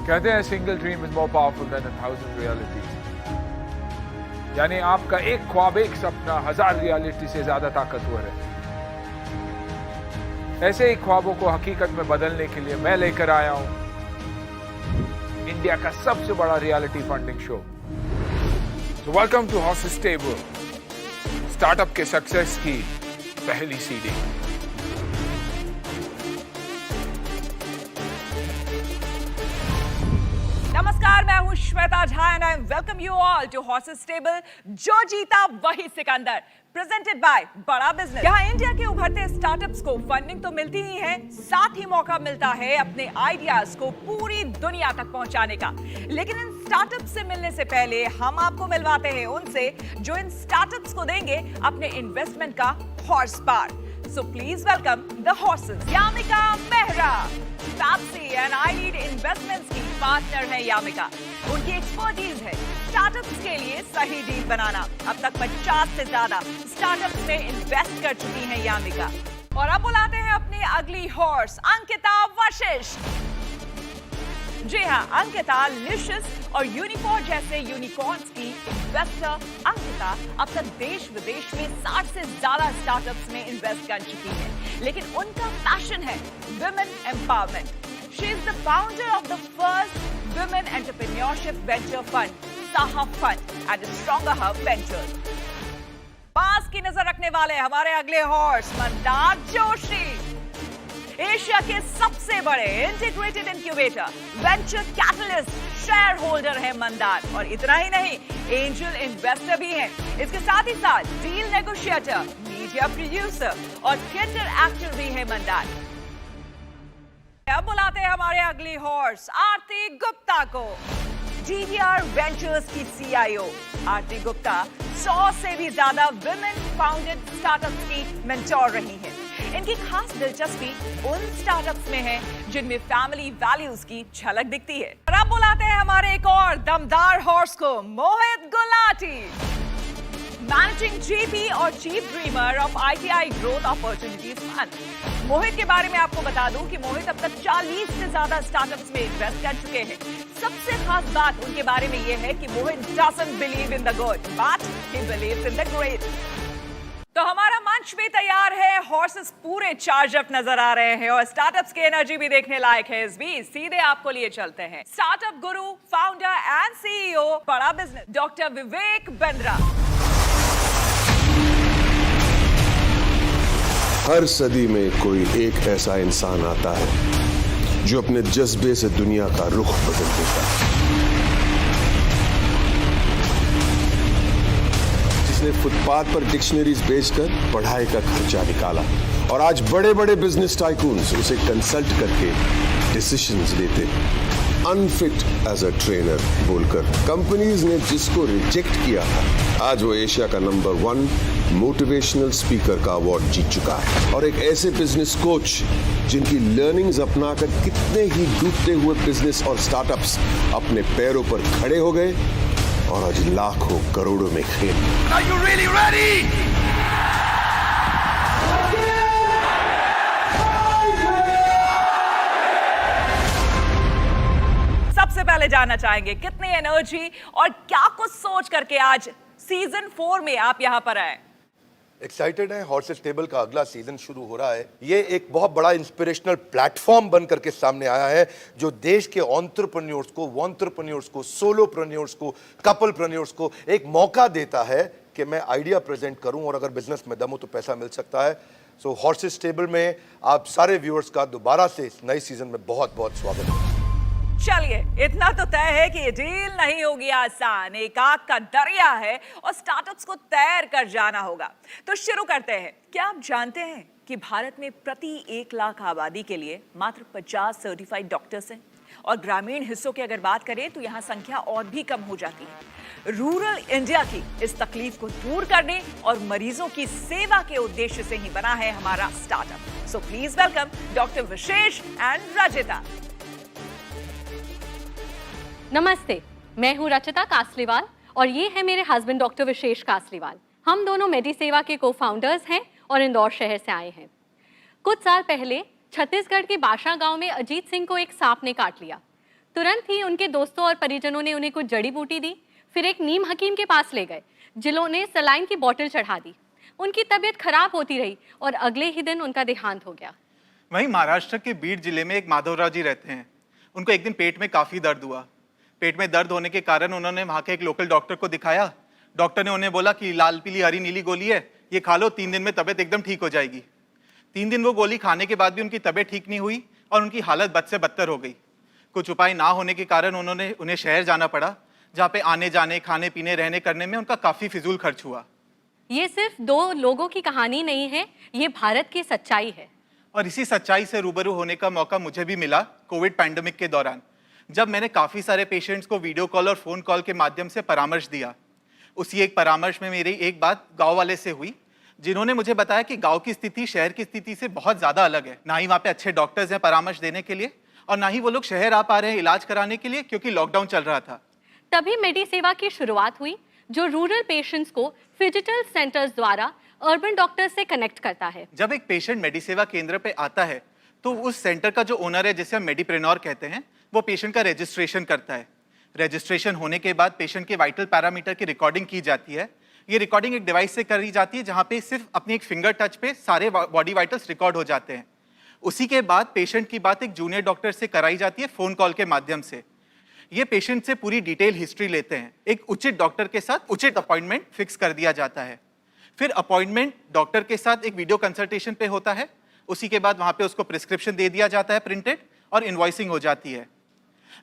कहते हैं single dream is more powerful than 1000 realities. यानी आपका एक ख्वाब, एक सपना 1000 रियलिटी से ज्यादा ताकतवर है। ऐसे ही ख्वाबों को हकीकत में बदलने के लिए मैं लेकर आया हूं इंडिया का सबसे बड़ा reality funding show. So welcome to Horses Stable, startup के सक्सेस की पहली सीढ़ी। नमस्कार, मैं हूं Shweta Jha and I welcome you all to Horses Stable. जो जीता वही Sikandar, presented by Bada Business. यहाँ इंडिया के उभरते स्टार्टअप्स को फंडिंग तो मिलती ही है, साथ ही मौका मिलता है अपने आइडियाज को पूरी दुनिया तक पहुंचाने का। लेकिन इन स्टार्टअप्स से मिलने से पहले हम आपको मिलवाते हैं उनसे जो इन स्टार्टअप्स को देंगे अपने इन्वेस्टमेंट का horse power. So please welcome the horses. Yamika Mehra, Pepsi and iLead Investments की पार्टनर है यामिका। उनकी एक्सपर्टीज है स्टार्टअप्स के लिए सही डील बनाना। अब तक 50 से ज्यादा स्टार्टअप्स में इन्वेस्ट कर चुकी हैं यामिका। और अब बुलाते हैं अपनी अगली हॉर्स अंकिता वशिष्ठ। जी हाँ, अंकिता लिशियस और यूनिकॉर्न जैसे यूनिकॉर्न्स की इन्वेस्टर अंकिता अब तक देश विदेश में 60 से ज्यादा स्टार्टअप्स में इन्वेस्ट कर चुकी है। लेकिन उनका पैशन है women empowerment. She is the founder of the first women entrepreneurship venture fund साहब fund and stronger hub ventures. पास की नजर रखने वाले हमारे अगले हॉर्स मंदार जोशी, एशिया के सबसे बड़े integrated incubator venture catalyst share holder है मंदार। और इतना ही नहीं, एंजल इन्वेस्टर भी हैं। इसके साथ ही साथ डील नेगोशिएटर, मीडिया प्रोड्यूसर और थिएटर एक्टर भी है मंदार। अब बुलाते हैं हमारे अगली हॉर्स आरती गुप्ता को, DDR वेंचर्स की CIO। आरती गुप्ता 100 से भी ज्यादा विमेन फाउंडेड स्टार्टअप्स की मेंटोर रही है। इनकी खास दिलचस्पी उन स्टार्टअप्स में है जिनमें फैमिली वैल्यूज की झलक दिखती है। और अब बुलाते हैं हमारे एक और दमदार हॉर्स को, मोहित गुलाटी, मैनेजिंग GP और chief dreamer of ITI growth opportunities fund. Mohit के बारे में आपको बता दूं कि मोहित अब तक 40 से ज्यादा स्टार्टअप्स में इन्वेस्ट कर चुके हैं। सबसे खास बात उनके बारे में यह है कि Mohit doesn't believe in the good but he believes in the great. तो हमारा मंच भी तैयार है, हॉर्सेस पूरे चार्ज अप नजर आ रहे हैं और स्टार्टअप्स की एनर्जी भी देखने लायक है। इस बीच सीधे आपको लिए चलते हैं startup Guru, founder and CEO बड़ा बिजनेस, डॉक्टर विवेक बिंद्रा। हर सदी में कोई एक ऐसा इंसान आता है जो अपने जज्बे से दुनिया का रुख बदल देता है, जिसने फुटपाथ पर डिक्शनरीज बेचकर पढ़ाई का खर्चा निकाला और आज बड़े बड़े बिजनेस टाइकून्स उसे कंसल्ट करके डिसीजंस लेते हैं। अनफिट एज अ ट्रेनर बोलकर कंपनीज ने जिसको रिजेक्ट किया था, आज वो एशिया का नंबर 1 मोटिवेशनल स्पीकर का अवार्ड जीत चुका है। और एक ऐसे बिजनेस कोच जिनकी लर्निंग्स अपनाकर कितने ही डूबते हुए बिजनेस और स्टार्टअप्स अपने पैरों पर खड़े हो गए और आज लाखों करोड़ों में खेल। Are you really ready? सबसे पहले जानना चाहेंगे कितनी एनर्जी और क्या कुछ सोच करके आज सीजन 4 में आप यहाँ पर आए। एक्साइटेड है, हॉर्सेस टेबल का अगला सीजन शुरू हो रहा है। ये एक बहुत बड़ा इंस्पिरेशनल प्लेटफॉर्म बन करके सामने आया है जो देश के एंटरप्रेन्योर्स को, सोलोप्रेन्योर्स को, कपलप्रेन्योर्स को एक मौका देता है कि मैं आइडिया प्रेजेंट करूं और अगर बिजनेस में दम हो तो पैसा मिल सकता है। सो हॉर्सेस टेबल में आप सारे व्यूअर्स का दोबारा से इस नए सीजन में बहुत बहुत स्वागत है। चलिए, इतना तो तय है कि ये डील नहीं होगी आसान, एक आग का दरिया है और स्टार्टअप्स को तैर कर जाना होगा। तो शुरू करते हैं। क्या आप जानते हैं कि भारत में प्रति 1 लाख आबादी के लिए मात्र 50 सर्टिफाइड डॉक्टर्स हैं और ग्रामीण हिस्सों की अगर बात करें तो यहाँ संख्या और भी कम हो जाती है। रूरल इंडिया की इस तकलीफ को दूर करने और मरीजों की सेवा के उद्देश्य से ही बना है हमारा startup. So please welcome doctor Vishesh and Rachita. नमस्ते, मैं हूं रचिता कासलीवाल और ये है मेरे हस्बैंड डॉक्टर विशेष कासलीवाल। हम दोनों मेडिसेवा के को-फाउंडर्स हैं और इंदौर शहर से आए हैं। कुछ साल पहले छत्तीसगढ़ के बाशा गांव में अजीत सिंह को एक सांप ने काट लिया। तुरंत ही उनके दोस्तों और परिजनों ने उन्हें कुछ जड़ी बूटी दी, फिर एक नीम हकीम के पास ले गए, जिन्होंने सलाइन की बोतल चढ़ा दी। उनकी तबीयत खराब होती रही और अगले ही दिन उनका देहांत हो गया। वहीं महाराष्ट्र के बीड जिले में एक माधवराव जी रहते हैं। उनको एक दिन पेट में काफ़ी दर्द हुआ। पेट में दर्द होने के कारण उन्होंने वहाँ के एक लोकल डॉक्टर को दिखाया। डॉक्टर ने उन्हें बोला कि लाल पीली हरी नीली गोली है, ये खा लो, 3 दिन में तबीयत एकदम ठीक हो जाएगी। 3 दिन वो गोली खाने के बाद भी उनकी तबीयत ठीक नहीं हुई और उनकी हालत बद से बदतर हो गई। कुछ उपाय ना होने के कारण उन्हें शहर जाना पड़ा, जहाँ पे आने जाने, खाने पीने, रहने करने में उनका काफ़ी फिजूल खर्च हुआ। ये सिर्फ 2 लोगों की कहानी नहीं है, ये भारत की सच्चाई है। और इसी सच्चाई से रूबरू होने का मौका मुझे भी मिला कोविड पैंडेमिक के दौरान, जब मैंने काफ़ी सारे पेशेंट्स को वीडियो कॉल और फ़ोन कॉल के माध्यम से परामर्श दिया। उसी एक परामर्श में मेरी एक बात गांव वाले से हुई, जिन्होंने मुझे बताया कि गांव की स्थिति शहर की स्थिति से बहुत ज़्यादा अलग है। ना ही वहाँ पे अच्छे डॉक्टर्स हैं परामर्श देने के लिए, और ना ही वो लोग शहर आ पा रहे हैं इलाज कराने के लिए, क्योंकि लॉकडाउन चल रहा था। तभी मेडी सेवा की शुरुआत हुई, जो रूरल पेशेंट्स को फिजिटल सेंटर्स द्वारा अर्बन डॉक्टर्स से कनेक्ट करता है। जब एक पेशेंट मेडिसेवा केंद्र पे आता है तो उस सेंटर का जो ओनर है, जिसे हम मेडिप्रेन्योर कहते हैं, वो पेशेंट का रजिस्ट्रेशन करता है। रजिस्ट्रेशन होने के बाद पेशेंट के वाइटल पैरामीटर की रिकॉर्डिंग की जाती है। ये रिकॉर्डिंग एक डिवाइस से करी जाती है, जहाँ पे सिर्फ अपनी एक फिंगर टच पे सारे बॉडी वाइटल्स रिकॉर्ड हो जाते हैं। उसी के बाद पेशेंट की बात एक जूनियर डॉक्टर से कराई जाती है फ़ोन कॉल के माध्यम से। ये पेशेंट से पूरी डिटेल हिस्ट्री लेते हैं। एक उचित डॉक्टर के साथ उचित अपॉइंटमेंट फिक्स कर दिया जाता है। फिर अपॉइंटमेंट डॉक्टर के साथ एक वीडियो कंसल्टेशन पे होता है। उसी के बाद वहाँ पे उसको प्रिस्क्रिप्शन दे दिया जाता है प्रिंटेड, और इनवॉइसिंग हो जाती है।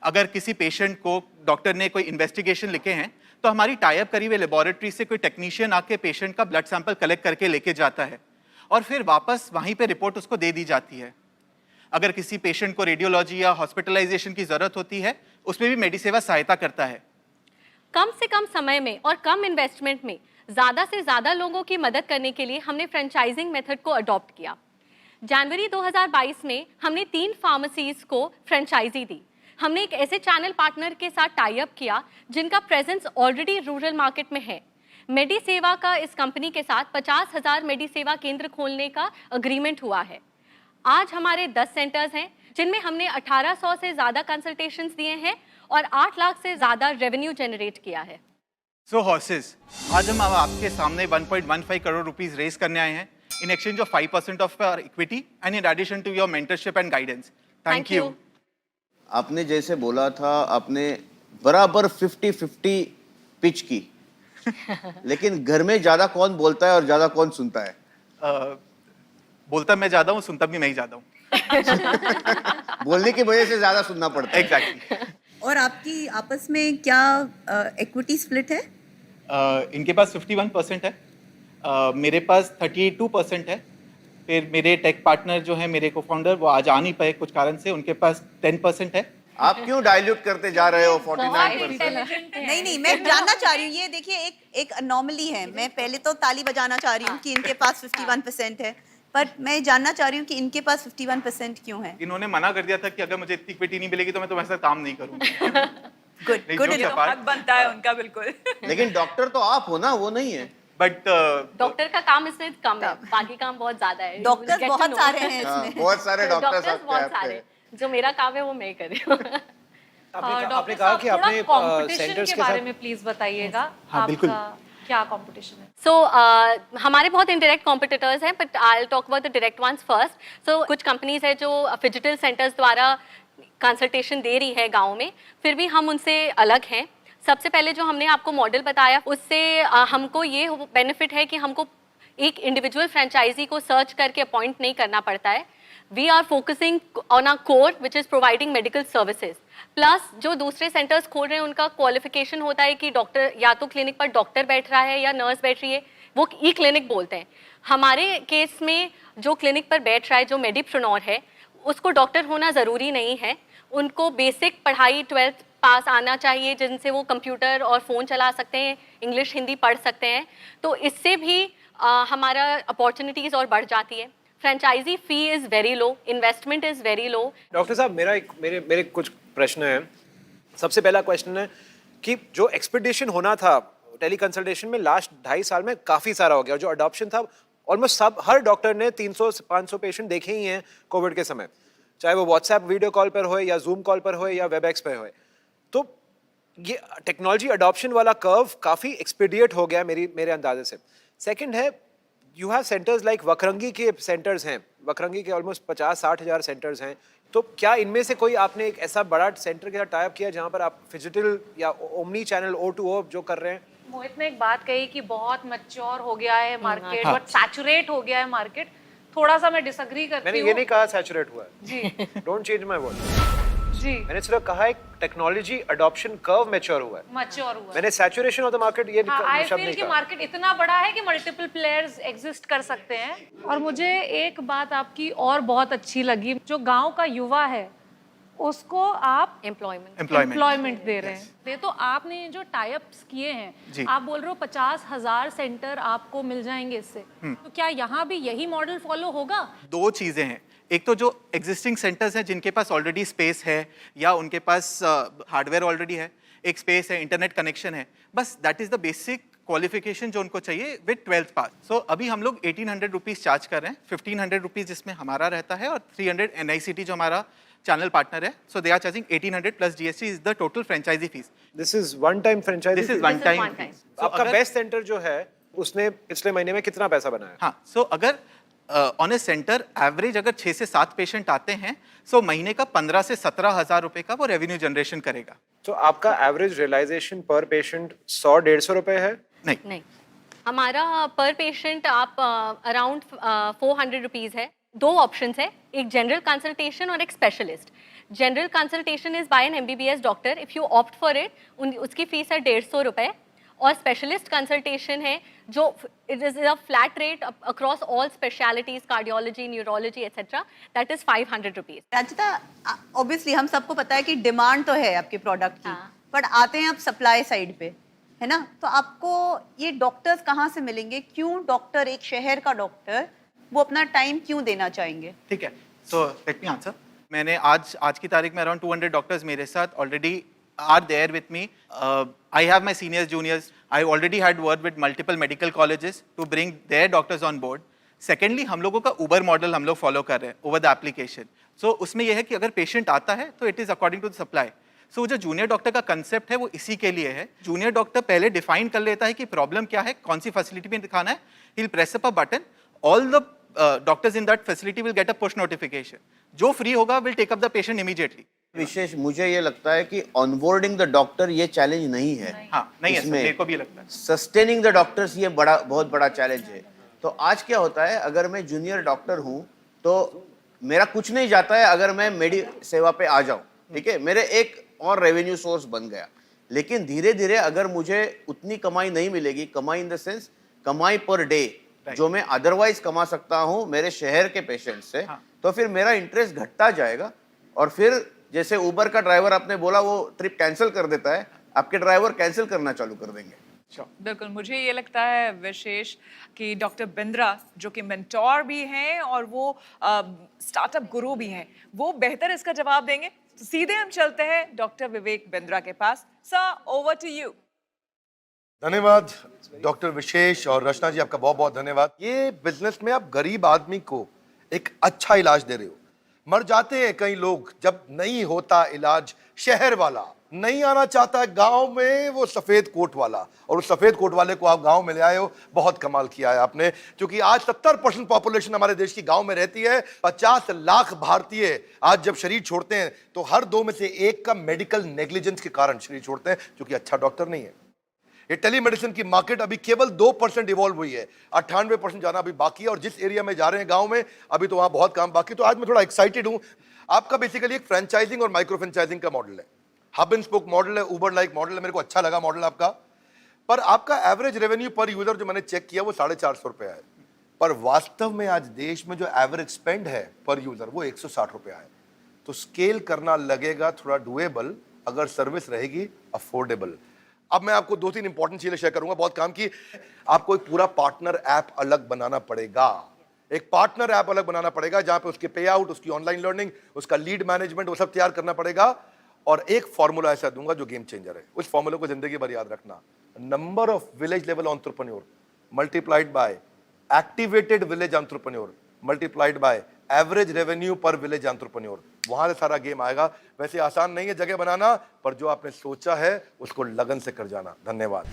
अगर किसी पेशेंट को डॉक्टर ने कोई इन्वेस्टिगेशन लिखे हैं तो हमारी टाइप करी हुई लेबोरेटरी से कोई टेक्नीशियन आके पेशेंट का ब्लड सैंपल कलेक्ट करके लेके जाता है, और फिर वापस वहीं पे रिपोर्ट उसको दे दी जाती है। अगर किसी पेशेंट को रेडियोलॉजी या हॉस्पिटलाइजेशन की ज़रूरत होती है, उसमें भी मेडिसेवा सहायता करता है। कम से कम समय में और कम इन्वेस्टमेंट में ज़्यादा से ज़्यादा लोगों की मदद करने के लिए हमने फ्रेंचाइजिंग मेथड को अडॉप्ट किया। जनवरी 2022 में हमने 3 फार्मेसीज को फ्रेंचाइजी दी। हमने एक ऐसे चैनल पार्टनर के साथ टाई अप किया जिनका प्रेजेंस ऑलरेडी रूरल मार्केट में है। मेडी सेवा का इस कंपनी के साथ 50,000 मेडी सेवा केंद्र खोलने का अग्रीमेंट हुआ है। आज हमारे 10 सेंटर्स हैं, जिनमें हमने 1800 से ज़्यादा कंसल्टेशंस दिए हैं और 8 लाख से ज़्यादा रेवेन्यू जनरेट किया है। सो हॉर्सेस, आज हम आपके सामने 1.15 करोड़ रुपीस रेज करने आए हैं in exchange of 5% of our equity and in addition to your mentorship and guidance. Thank you. आपने जैसे बोला था, आपने बराबर 50-50 पिच की लेकिन घर में ज्यादा कौन बोलता है और ज्यादा कौन सुनता है? बोलता मैं ज्यादा हूँ, सुनता भी मैं ही ज्यादा हूँ। बोलने की वजह से ज्यादा सुनना पड़ता है। Exactly. और आपकी आपस में क्या इक्विटी स्प्लिट है? इनके पास 51% है, मेरे पास 32% है। फिर मेरे टेक पार्टनर जो है, मेरे को फाउंडर, वो आज आ नहीं पाए कुछ कारण से, उनके पास 10% है। आप क्यों डाइल्यूट करते जा रहे हो 49%? नहीं, मैं जानना चाह रही हूँ, ये देखिए एक अनोमली है। मैं पहले तो ताली बजाना चाह रही हूँ कि इनके पास 51% है, पर मैं जानना चाह रही हूँ कि इनके पास 51% क्यों है? इन्होंने मना कर दिया था कि अगर मुझे इतनी इक्विटी नहीं मिलेगी तो मैं तुम्हारे साथ काम नहीं करूँगा। गुड हक बनता है उनका, बिल्कुल। लेकिन डॉक्टर तो आप हो ना, वो नहीं है। बट डॉक्टर का काम इसमें कम है, बाकी काम बहुत ज्यादा है। डॉक्टर्स बहुत सारे हैं इसमें। बहुत सारे डॉक्टर्स बहुत सारे, जो मेरा काम है वो मैं कर रही हूँ। आपने कहा कि आपने कंपटीशन के बारे में प्लीज बताइएगा। हाँ, बिल्कुल। आपका क्या कंपटीशन है? सो हमारे बहुत इनडायरेक्ट कॉम्पिटिटर्स हैं, but I will talk about the direct ones first. So कुछ कंपनीज है जो फिजिटल सेंटर्स द्वारा कंसल्टेशन दे रही है गाँव में, फिर भी हम उनसे अलग हैं। सबसे पहले जो हमने आपको मॉडल बताया, उससे हमको ये बेनिफिट है कि हमको एक इंडिविजुअल फ्रेंचाइजी को सर्च करके अपॉइंट नहीं करना पड़ता है। We are focusing on our core which is providing medical services. Plus जो दूसरे सेंटर्स खोल रहे हैं उनका क्वालिफिकेशन होता है कि डॉक्टर या तो क्लिनिक पर डॉक्टर बैठ रहा है या नर्स बैठ रही है, वो ई क्लिनिक बोलते हैं। हमारे केस में जो क्लिनिक पर बैठ रहा है, जो मेडिप्रेन्योर है, उसको डॉक्टर होना ज़रूरी नहीं है। उनको बेसिक पढ़ाई 12th पास आना चाहिए, जिनसे वो कंप्यूटर और फ़ोन चला सकते हैं, इंग्लिश हिंदी पढ़ सकते हैं। तो इससे भी हमारा अपॉर्चुनिटीज़ और बढ़ जाती है। Franchise fee is very low, investment is very low. Doctor साहब, मेरे कुछ प्रश्न हैं। सबसे पहला क्वेश्चन है कि जो एक्सपेडिशन होना था टेली कंसल्टेशन में लास्ट 2.5 साल में काफ़ी सारा हो गया, और जो अडॉप्शन था ऑलमोस्ट हर डॉक्टर ने 300 से 500 पेशेंट देखे ही हैं कोविड के समय। चाहे वो व्हाट्सएप वीडियो कॉल पर हो या जूम कॉल पर हो या वेबएक्स पर हो। तो ये टेक्नोलॉजी अडॉप्शन वाला कर्व काफ़ी एक्सपीडिएट हो गया मेरे अंदाजे से। सेकंड है, यू हैव सेंटर्स लाइक वकरंगी के सेंटर्स हैं, वकरंगी के ऑलमोस्ट 50-60 हज़ार सेंटर्स हैं। तो क्या इनमें से कोई आपने एक ऐसा बड़ा सेंटर के साथ टाई अप किया जहाँ पर आप फिजिटल या ओमनी चैनल O2O जो कर रहे हैं? मोहित ने एक बात कही कि बहुत मैच्योर हो गया है मार्केट, बहुत सैचुरेट हो गया है मार्केट। थोड़ा सा मैं डिसएग्री करती हूँ। मैंने ये नहीं कहा सैचुरेट हुआ है जी डोंट चेंज माय वर्ड जी, मैंने सिर्फ कहा है टेक्नोलॉजी अडॉप्शन कर्व मैच्योर हुआ है। मैच्योर हुआ। मैंने सैचुरेशन ऑफ द मार्केट ये आई शब्द फील नहीं कि कहा। मार्केट इतना बड़ा है कि मल्टीपल प्लेयर्स एग्जिस्ट कर सकते हैं। और मुझे एक बात आपकी और बहुत अच्छी लगी, जो गांव का युवा है उसको आप एम्प्लॉयमेंट दे रहे हैं। तो आपने ये जो टाई अप्स किए हैं, आप बोल रहे हो 50,000 सेंटर आपको मिल जाएंगे इससे, तो क्या यहाँ भी यही मॉडल फॉलो होगा? दो चीजें हैं, एक तो जो एग्जिस्टिंग सेंटर्स हैं जिनके पास ऑलरेडी स्पेस है या उनके पास हार्डवेयर ऑलरेडी है, एक स्पेस है, इंटरनेट कनेक्शन है, बस that is the basic qualification जो उनको चाहिए विद 12th पास। सो अभी हम लोग 1800 रुपीज चार्ज कर रहे हैं, 1500 रुपीज इसमें हमारा रहता है और 300 NICT जो हमारा चैनल पार्टनर है, so they are charging 1800 plus GST is the total franchise fee. This is one time franchise, this is one time. आपका बेस्ट सेंटर जो है उसने पिछले महीने में कितना पैसा बनाया? हाँ, सो अगर ऑन ए सेंटर एवरेज अगर 6 से 7 पेशेंट आते हैं, सो महीने का 15 से 17 हज़ार रुपए का वो रेवेन्यू जनरेशन करेगा। तो आपका एवरेज रियलाइजेशन पर पेशेंट 100-150 रुपए है? नहीं, हमारा पर पेशेंट आप अराउंड 400 रुपीज़ है। दो ऑप्शंस है, एक जनरल कंसल्टेशन और एक specialist. General consultation is by an MBBS doctor, if you opt for it उसकी फीस है 150 रुपये। और स्पेशलिस्ट कंसल्टेशन है जो it is a flat rate across all specialties, cardiology, neurology etcetera, that is 500 rupees. Rachita, obviously हम सबको पता है कि डिमांड तो है आपके प्रोडक्ट की, बट आते हैं आप सप्लाई साइड पे, है ना? तो आपको ये डॉक्टर्स कहाँ से मिलेंगे? क्यों डॉक्टर, एक शहर का डॉक्टर, वो अपना टाइम क्यों देना चाहेंगे? ठीक है, सो लेट मी आंसर। मैंने आज की तारीख में अराउंड 200 डॉक्टर्स मेरे साथ already are there with me. I have my seniors, juniors. I already had word with multiple medical colleges to bring their doctors on board. Secondly, हम लोगों का Uber मॉडल हम लोग फॉलो कर रहे हैं ओवर द एप्लीकेशन। सो उसमें यह है कि अगर पेशेंट आता है तो it is according to the supply. So जो जूनियर डॉक्टर का कंसेप्ट है वो इसी के लिए है। जूनियर डॉक्टर पहले डिफाइन कर लेता है कि प्रॉब्लम क्या है, कौन सी फैसिलिटी में दिखाना है, he will press up a button, all the doctors in that facility will get a push notification, जो फ्री होगा will take up the patient immediately. Vishesh मुझे ये लगता है कि ऑनबोर्डिंग द डॉक्टर ये चैलेंज नहीं है। हाँ, नहीं है, मेरे को भी लगता है सस्टेनिंग द डॉक्टर्स ये बहुत बड़ा चैलेंज है। तो आज क्या होता है, अगर मैं जूनियर डॉक्टर हूँ तो मेरा कुछ नहीं जाता है अगर मैं मेडी सेवा पे आ जाऊँ, ठीक है, मेरे एक और रेवेन्यू सोर्स बन गया। लेकिन धीरे धीरे अगर मुझे उतनी कमाई नहीं मिलेगी, कमाई इन द सेंस कमाई पर डे जो मैं अदरवाइज कमा सकता हूँ मेरे शहर के पेशेंट से, तो फिर मेरा इंटरेस्ट घटता जाएगा। और फिर जैसे उबर का ड्राइवर आपने बोला वो ट्रिप कैंसिल कर देता है, आपके ड्राइवर कैंसिल करना चालू कर देंगे। बिल्कुल, मुझे ये लगता है विशेष कि डॉक्टर बिंद्रा जो कि मेंटोर भी हैं और वो स्टार्टअप गुरु भी हैं, वो बेहतर इसका जवाब देंगे। तो सीधे हम चलते हैं डॉक्टर विवेक बिंद्रा के पास। Sir, over to you. धन्यवाद डॉक्टर विशेष और रचना जी, आपका बहुत बहुत धन्यवाद। ये बिजनेस में आप गरीब आदमी को एक अच्छा इलाज दे रहे हो। मर जाते हैं कई लोग जब नहीं होता इलाज, शहर वाला नहीं आना चाहता गांव में, वो सफेद कोट वाला, और उस सफेद कोट वाले को आप गांव में ले आए हो। बहुत कमाल किया है आपने, क्योंकि आज 70% पॉपुलेशन हमारे देश की गांव में रहती है। 50 लाख भारतीय आज जब शरीर छोड़ते हैं तो हर 2 में से 1 का मेडिकल नेग्लिजेंस के कारण शरीर छोड़ते हैं, क्योंकि अच्छा डॉक्टर नहीं है। ये टेलीमेडिसिन की मार्केट अभी केवल 2% इवॉल्व हुई है, 98% जाना अभी बाकी है। और जिस एरिया में जा रहे हैं गांव में, अभी तो वहां बहुत काम बाकी। तो आज मैं थोड़ा एक्साइटेड हूं। आपका बेसिकली एक फ्रेंचाइजिंग और माइक्रो फ्रेंचाइजिंग का मॉडल है, हब एंड स्पोक मॉडल है, उबर लाइक मॉडल है। मेरे को अच्छा लगा मॉडल आपका। पर आपका एवरेज रेवेन्यू पर यूजर जो मैंने चेक किया वो 450 रुपया है, पर वास्तव में आज देश में जो एवरेज स्पेंड है पर यूजर वो 160 रुपया है। तो स्केल करना लगेगा थोड़ा डुएबल, अगर सर्विस रहेगी अफोर्डेबल। अब मैं आपको 2-3 इंपॉर्टेंट चीजें शेयर करूंगा, बहुत काम की। आपको एक पूरा पार्टनर ऐप अलग बनाना पड़ेगा, एक पार्टनर ऐप अलग बनाना पड़ेगा जहां पे उसके पे आउट, उसकी ऑनलाइन लर्निंग, उसका लीड मैनेजमेंट, वो सब तैयार करना पड़ेगा। और एक फॉर्मूला ऐसा दूंगा जो गेम चेंजर है, उस फॉर्मूले को जिंदगी भर याद रखना। Number of village level entrepreneur multiplied by activated village entrepreneur multiplied by average revenue पर विलेज एंटरप्रेन्योर वहां से सारा गेम आएगा। वैसे आसान नहीं है जगह बनाना, पर जो आपने सोचा है उसको लगन से कर जाना। धन्यवाद।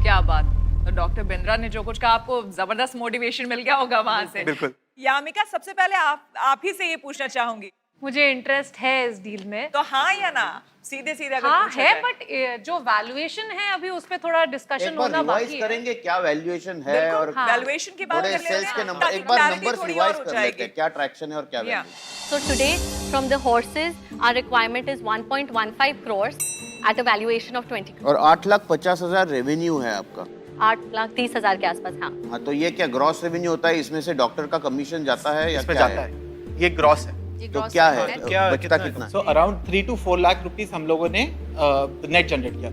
क्या बात। तो डॉक्टर बिंद्रा ने जो कुछ कहा, आपको जबरदस्त मोटिवेशन मिल गया होगा वहां से। बिल्कुल। यामिका, सबसे पहले आप ही से ये पूछना चाहूंगी, मुझे इंटरेस्ट है इस डील में। तो हाँ या ना, सीधे सीधे अगर हाँ पूछा है, जाए। बट जो वैल्यूएशन है अभी उस पे थोड़ा डिस्कशन एक बार होना रिवाइज बाकी है। करेंगे क्या वैल्यूएशन है, बिल्कुल, और वैल्यूएशन की बात थोड़े कर लेते सेल्स के हैं, नंबर, ताकि एक बार clarity नंबर थोड़ी रिवाइज और हो कर जाएगी। लेते हैं, क्या ट्रैक्शन है और क्या Yeah. Value. So today, from the horses, our requirement is 1.15 crores at a valuation of 20 crores. और 8,50,000 रेवेन्यू है आपका। 8,30,000 के आसपास, हाँ। हाँ, तो ये क्या ग्रॉस रेवेन्यू होता है, इसमें से डॉक्टर का कमीशन जाता है या इसमें क्या जाता है? है, ये ग्रॉस है। तो क्या है, क्या- बचता कितना- कितना? So around 3 to 4 lakh rupees हम लोगों ने नेट जनरेट किया।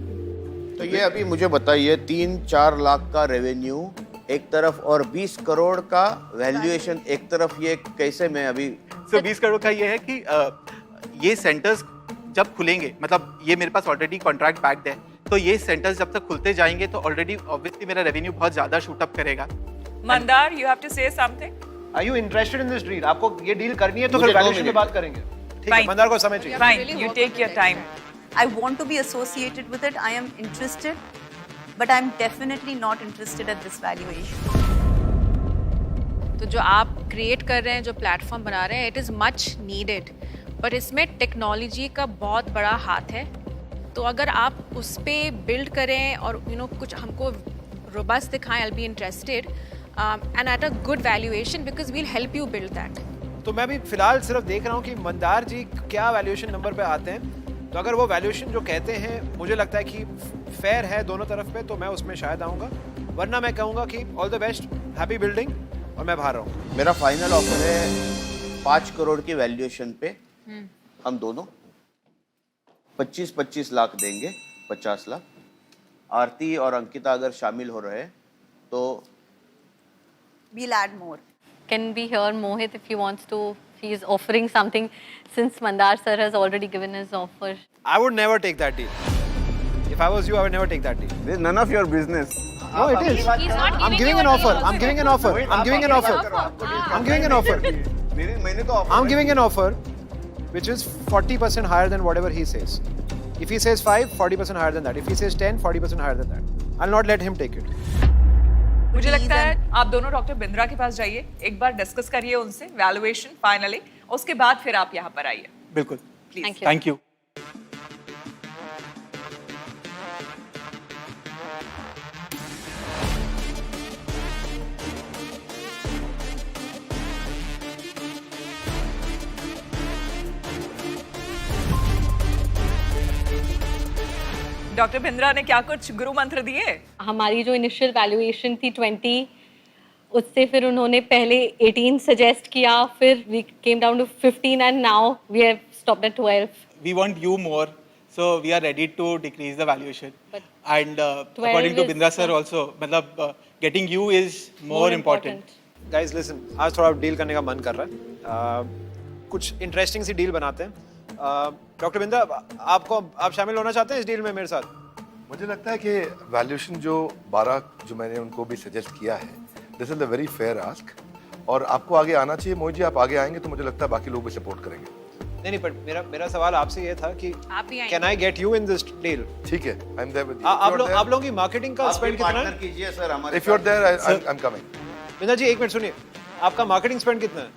तो ये अभी मुझे बताइए, 3-4 लाख का रेवेन्यू एक तरफ और 20 करोड़ का वैल्यूएशन एक तरफ, ये कैसे मैं अभी। सो 20 करोड़ का ये है कि ये सेंटर्स जब खुलेंगे, मतलब ये मेरे पास ऑलरेडी कॉन्ट्रैक्ट बैक्ड है, तो ये सेंटर्स जब तक खुलते जाएंगे तो ऑलरेडी ऑब्वियसली मेरा रेवेन्यू बहुत ज्यादा शूट अप करेगा। Mandar, you have to say something. Are you interested in this deal? आपको ये डील करनी है तो मुझे फिर 2 वैल्यूएशन पे मिनट। बात करेंगे। ठीक है, Fine. मंदार को समय चाहिए। Fine, you take your time. I want to be associated with it. I am interested, but I'm definitely not interested at this valuation. तो जो आप क्रिएट कर रहे हैं, जो प्लेटफॉर्म बना रहे हैं, it is much needed, but इसमें टेक्नोलॉजी का बहुत बड़ा हाथ है। तो अगर आप उस पर बिल्ड करें और कुछ हमको रोबस्ट दिखाएं, I will be interested and at a good valuation, because we'll help you build that. तो मैं अभी फिलहाल सिर्फ देख रहा हूँ कि मंदार जी क्या वैल्यूएशन नंबर पे आते हैं। तो अगर वो वैल्यूएशन जो कहते हैं मुझे लगता है कि फेयर है दोनों तरफ पे, तो मैं उसमें शायद आऊँगा, वरना मैं कहूँगा कि all the best, happy building, और मैं बाहर रहूँगा। मेरा फाइनल ऑफर है 5 करोड़ की वैल्यूएशन पे, हम दोनों 25-25 लाख देंगे, 50 लाख। आरती और अंकिता अगर शामिल हो रहे तो We'll add more. Can we hear Mohit if he wants to? He is offering something since Mandar sir has already given his offer. I would never take that deal. If I was you, I would never take that deal. This is none of your business. No, it is. He's not I'm giving giving you an a offer. deal I'm giving an offer. I'm giving an offer. I'm giving an offer. मैंने तो I'm giving an offer which is 40% higher than whatever he says. If he says 5, 40% higher than that. If he says 10, 40% higher than that. I'll not let him take it. मुझे लगता है आप दोनों doctor Bindra के पास जाइए, एक बार डिस्कस करिए उनसे वैल्यूएशन फाइनली, उसके बाद फिर आप यहाँ पर आइए। बिल्कुल, Thank you. Thank you. Doctor Bindra ने क्या कुछ गुरु मंत्र दिए? हमारी जो इनिशियल वैल्यूएशन थी 20, उससे फिर उन्होंने पहले 18 सजेस्ट किया, फिर we came down to 15 and now we have stopped at 12. We want you more, so we are ready to decrease the valuation. But And according to is Bindra sir also, मतलब getting you is more important. Guys, listen. आज थोड़ा deal करने का मन कर रहा है। कुछ इंटरेस्टिंग सी डील बनाते हैं। डॉक्टर बिंद्रा, आप शामिल होना चाहते हैं इस डील में मेरे साथ? मुझे लगता है कि वैल्यूएशन जो 12 जो मैंने उनको भी सजेस्ट किया है, this is a very fair ask, और आपको आगे आना चाहिए। मोहित जी, आप आगे आएंगे तो मुझे लगता है बाकी लोग भी सपोर्ट करेंगे। नहीं, बट मेरा सवाल आपसे ये था कि आप भी आएंगे। Can I get you in this deal? ठीक है, I am there with you. आप लोगों की मार्केटिंग का स्पेंड कितना है? कीजिए सर हमारे। If you are there, I am coming. Bindra ji, एक मिनट सुनिए, आपका मार्केटिंग स्पेंड कितना है?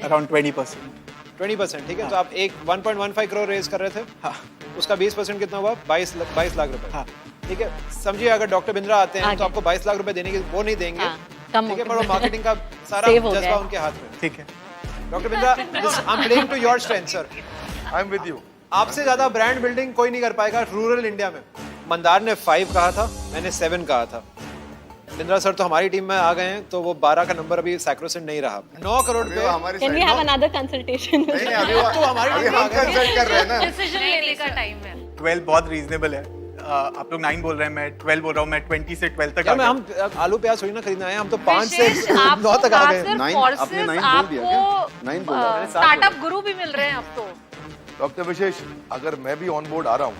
Around 20%. 20%, ठीक है। तो आप एक 1.15 करोड़ रेज कर रहे थे, हाँ, उसका 20% कितना हुआ? 22 लाख रुपए। हाँ। ठीक है, समझिए अगर डॉक्टर बिंद्रा आते हैं तो आपको 22 लाख रुपए देने की वो नहीं देंगे, हाँ, कम ठीक है, हो पर वो गया। मार्केटिंग का सारा Save हो जज्बा गया। उनके हाथ में। ठीक है। Doctor Bindra, I am playing to your strength sir. I am with you. आपसे ज्यादा ब्रांड बिल्डिंग कोई नहीं कर पाएगा रूरल इंडिया में। मंदार ने 5 कहा था, मैंने 7 कहा था। बिंद्रा सर तो हमारी टीम में आ गए हैं, तो वो 12 का नंबर अभी सैक्रोसेंट नहीं रहा। 9 करोड़ पे हमारी Can we have another consultation? नहीं, अभी वो तो हमारी टीम में आ गए। कंसल्ट कर रहे हैं ना। डिसीजन लेने का टाइम है। 12 बहुत रीजनेबल है। आप लोग 9 बोल रहे हैं, मैं 12 बोल रहा हूँ, मैं 20 से 12 तक यार आ गया। हम आलू प्याज थोड़ी ना खरीदने आए हैं, हम तो 5 से विशेष 9 आपको तक आ गए। सिर्फ 9 courses, आपने 9 बोल दिया क्या? 9 बोला आपको मैंने, 7 स्टार्टअप गुरु भी मिल रहे हैं अब तो। डॉक्टर विशेष, अगर मैं भी ऑन बोर्ड आ रहा हूँ,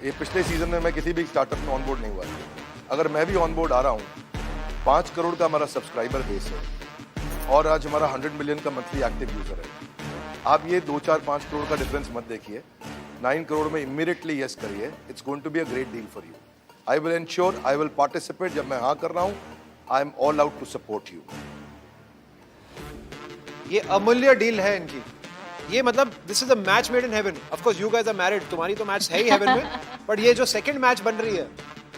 ये पिछले सीजन में मैं किसी भी स्टार्टअप में ऑन बोर्ड नहीं हुआ था, अगर मैं भी ऑन बोर्ड आ रहा हूँ, 5 करोड़ का हमारा सब्सक्राइबर बेस है और आज हमारा 100 मिलियन का मंथली एक्टिव यूजर है, आप ये 2-4-5 करोड़ का डिफरेंस मत देखिए, 9 करोड़ में इमीडिएटली यस करिए. It's going to be a great deal for you. I will ensure, I will participate. जब मैं हाँ कर रहा हूँ, I am all out to support you. ये अमूल्य डील है इनकी. ये मतलब this is a match made in heaven. Of course you guys are married, तुम्हारी तो मैच है ही हेवन में, बट ये जो सेकंड मैच बन रही है,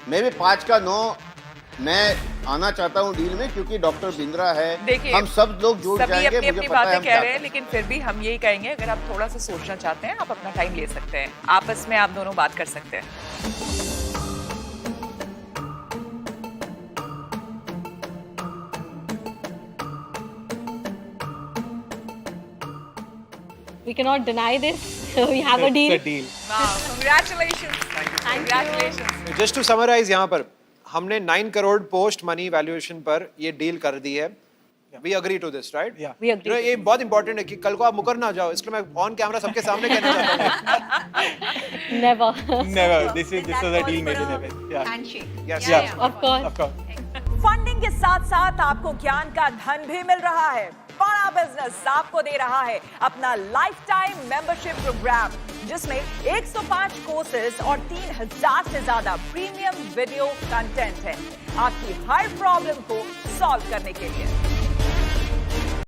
मैं भी 5 का 9 मैं आना चाहता हूँ डील में, क्योंकि डॉक्टर बिंद्रा है. देखिए, हम सब लोग जुड़ सभी जाएंगे. अपनी मुझे अपनी पता है बातें हम कह क्या रहे हैं, करें. लेकिन फिर भी हम यही कहेंगे, अगर आप थोड़ा सा सोचना चाहते हैं, आप अपना टाइम ले सकते हैं. आपस में आप दोनों बात कर सकते हैं. We cannot deny this. We have a deal. It's a deal. Wow, congratulations. Congratulations. Just to summarise, यहाँ पर हमने 9 करोड़ पोस्ट मनी वैल्यूएशन पर ये डील कर दी है. We agree to this, right? Yeah. We agree. ये बहुत इंपॉर्टेंट है कि कल को आप मुकर ना जाओ, इसलिए मैं ऑन कैमरा सबके सामने कहना चाहता हूँ. Never. Never. This was a deal made in heaven. Yeah. Handshake. Yes. Yeah. Of course. Of course. Funding के साथ साथ आपको ज्ञान का धन भी मिल रहा है. बड़ा बिजनेस आपको दे रहा है अपना लाइफ टाइम मेंबरशिप प्रोग्राम, जिसमें 105 कोर्सेज और 3000 से ज्यादा प्रीमियम वीडियो कंटेंट है आपकी हर प्रॉब्लम को सॉल्व करने के लिए.